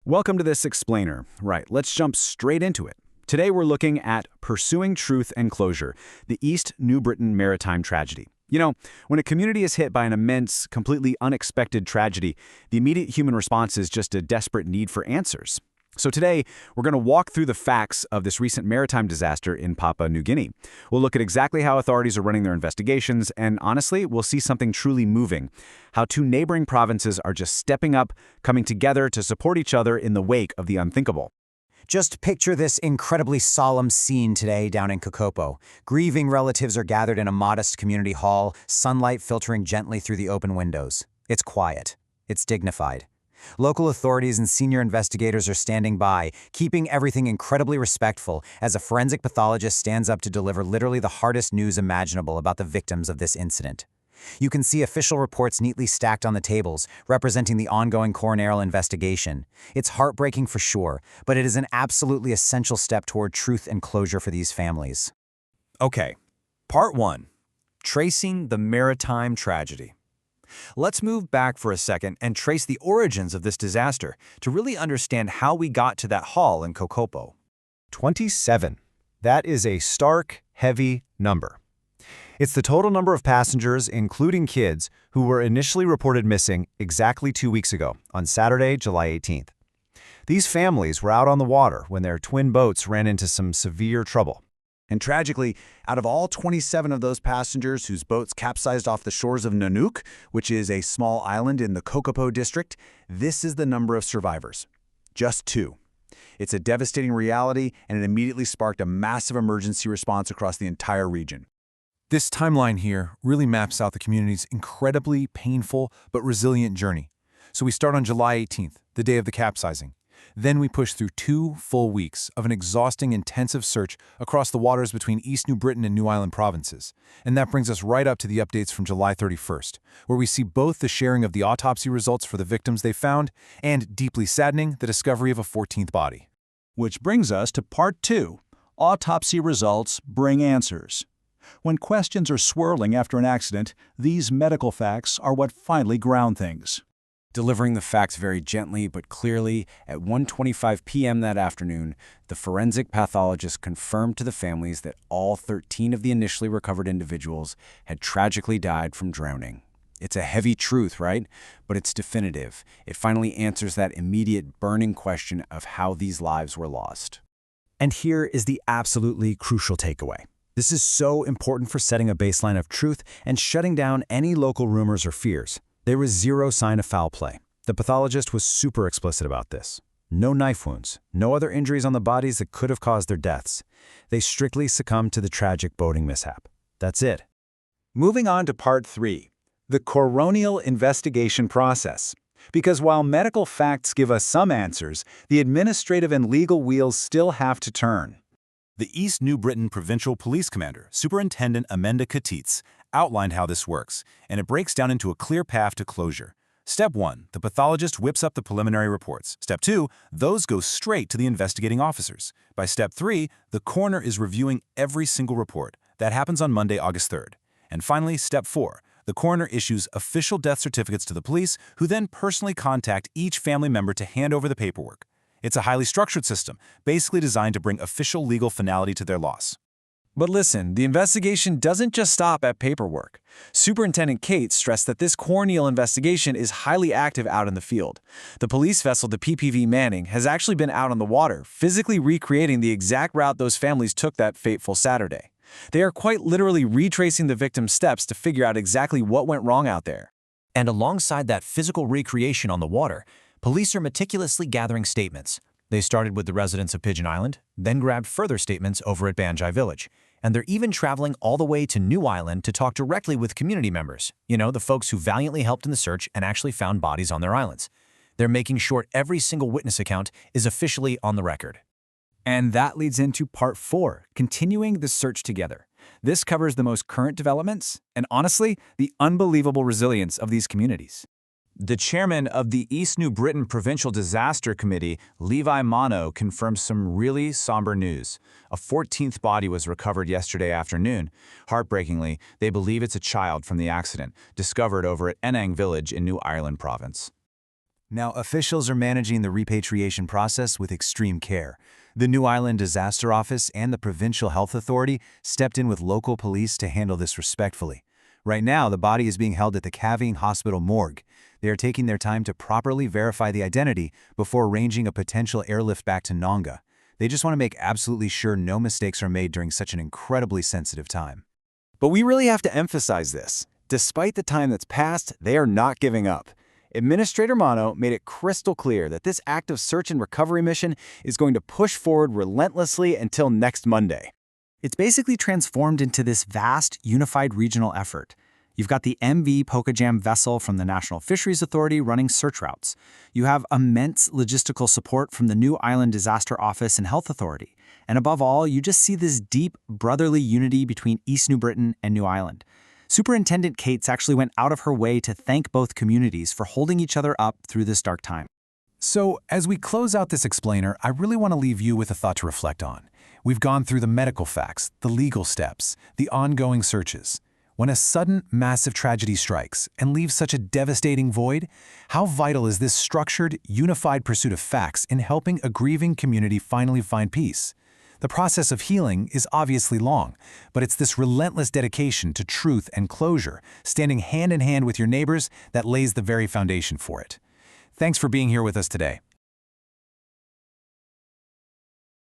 Welcome to this explainer. Right, let's jump straight into it. Today we're looking at Pursuing Truth and Closure, the East New Britain Maritime tragedy. You know, when a community is hit by an immense, completely unexpected tragedy, the immediate human response is just a desperate need for answers. So today, we're going to walk through the facts of this recent maritime disaster in Papua New Guinea. We'll look at exactly how authorities are running their investigations, and honestly, we'll see something truly moving. How two neighboring provinces are just stepping up, coming together to support each other in the wake of the unthinkable. Just picture this incredibly solemn scene today down in Kokopo. Grieving relatives are gathered in a modest community hall, sunlight filtering gently through the open windows. It's quiet. It's dignified. Local authorities and senior investigators are standing by, keeping everything incredibly respectful as a forensic pathologist stands up to deliver literally the hardest news imaginable about the victims of this incident. You can see official reports neatly stacked on the tables, representing the ongoing coroneril investigation. It's heartbreaking for sure, but it is an absolutely essential step toward truth and closure for these families. Okay, Part 1. Tracing the Maritime Tragedy. Let's move back for a second and trace the origins of this disaster to really understand how we got to that hall in Kokopo. 27. That is a stark, heavy number. It's the total number of passengers, including kids, who were initially reported missing exactly 2 weeks ago, on Saturday, July 18th. These families were out on the water when their twin boats ran into some severe trouble. And tragically, out of all 27 of those passengers whose boats capsized off the shores of Nanook, which is a small island in the Kokopo district, this is the number of survivors. Just 2. It's a devastating reality, and it immediately sparked a massive emergency response across the entire region. This timeline here really maps out the community's incredibly painful but resilient journey. So we start on July 18th, the day of the capsizing. Then we push through 2 full weeks of an exhausting, intensive search across the waters between East New Britain and New Ireland provinces. And that brings us right up to the updates from July 31st, where we see both the sharing of the autopsy results for the victims they found and, deeply saddening, the discovery of a 14th body. Which brings us to Part 2. Autopsy results bring answers. When questions are swirling after an accident, these medical facts are what finally ground things. Delivering the facts very gently but clearly, at 1:25 p.m. that afternoon, the forensic pathologist confirmed to the families that all 13 of the initially recovered individuals had tragically died from drowning. It's a heavy truth, right? But it's definitive. It finally answers that immediate burning question of how these lives were lost. And here is the absolutely crucial takeaway. This is so important for setting a baseline of truth and shutting down any local rumors or fears. There was zero sign of foul play. The pathologist was super explicit about this. No knife wounds, no other injuries on the bodies that could have caused their deaths. They strictly succumbed to the tragic boating mishap. That's it. Moving on to Part 3, the coronial investigation process. Because while medical facts give us some answers, the administrative and legal wheels still have to turn. The East New Britain Provincial Police Commander, Superintendent Amanda Katitz, outlined how this works, and it breaks down into a clear path to closure. Step 1, the pathologist whips up the preliminary reports. Step 2, those go straight to the investigating officers. By Step 3, the coroner is reviewing every single report. That happens on Monday, August 3rd. And finally, Step 4, the coroner issues official death certificates to the police, who then personally contact each family member to hand over the paperwork. It's a highly structured system, basically designed to bring official legal finality to their loss. But listen, the investigation doesn't just stop at paperwork. Superintendent Kate stressed that this coronial investigation is highly active out in the field. The police vessel, the PPV Manning, has actually been out on the water, physically recreating the exact route those families took that fateful Saturday. They are quite literally retracing the victims' steps to figure out exactly what went wrong out there. And alongside that physical recreation on the water, police are meticulously gathering statements. They started with the residents of Pigeon Island, then grabbed further statements over at Banjai Village. And they're even traveling all the way to New Island to talk directly with community members, the folks who valiantly helped in the search and actually found bodies on their islands. They're making sure every single witness account is officially on the record. And that leads into Part 4, continuing the search together. This covers the most current developments and, honestly, the unbelievable resilience of these communities. The chairman of the East New Britain Provincial Disaster Committee, Levi Mono, confirms some really somber news. A 14th body was recovered yesterday afternoon. Heartbreakingly, they believe it's a child from the accident, discovered over at Enang Village in New Ireland Province. Now, officials are managing the repatriation process with extreme care. The New Island Disaster Office and the Provincial Health Authority stepped in with local police to handle this respectfully. Right now, the body is being held at the Caving Hospital morgue. They are taking their time to properly verify the identity before arranging a potential airlift back to Nonga. They just want to make absolutely sure no mistakes are made during such an incredibly sensitive time. But we really have to emphasize this. Despite the time that's passed, they are not giving up. Administrator Mano made it crystal clear that this active search and recovery mission is going to push forward relentlessly until next Monday. It's basically transformed into this vast, unified regional effort. You've got the MV Pokajam vessel from the National Fisheries Authority running search routes. You have immense logistical support from the New Island Disaster Office and Health Authority. And above all, you just see this deep, brotherly unity between East New Britain and New Island. Superintendent Cates actually went out of her way to thank both communities for holding each other up through this dark time. So, as we close out this explainer, I really want to leave you with a thought to reflect on. We've gone through the medical facts, the legal steps, the ongoing searches. When a sudden, massive tragedy strikes and leaves such a devastating void, how vital is this structured, unified pursuit of facts in helping a grieving community finally find peace? The process of healing is obviously long, but it's this relentless dedication to truth and closure, standing hand in hand with your neighbors, that lays the very foundation for it. Thanks for being here with us today.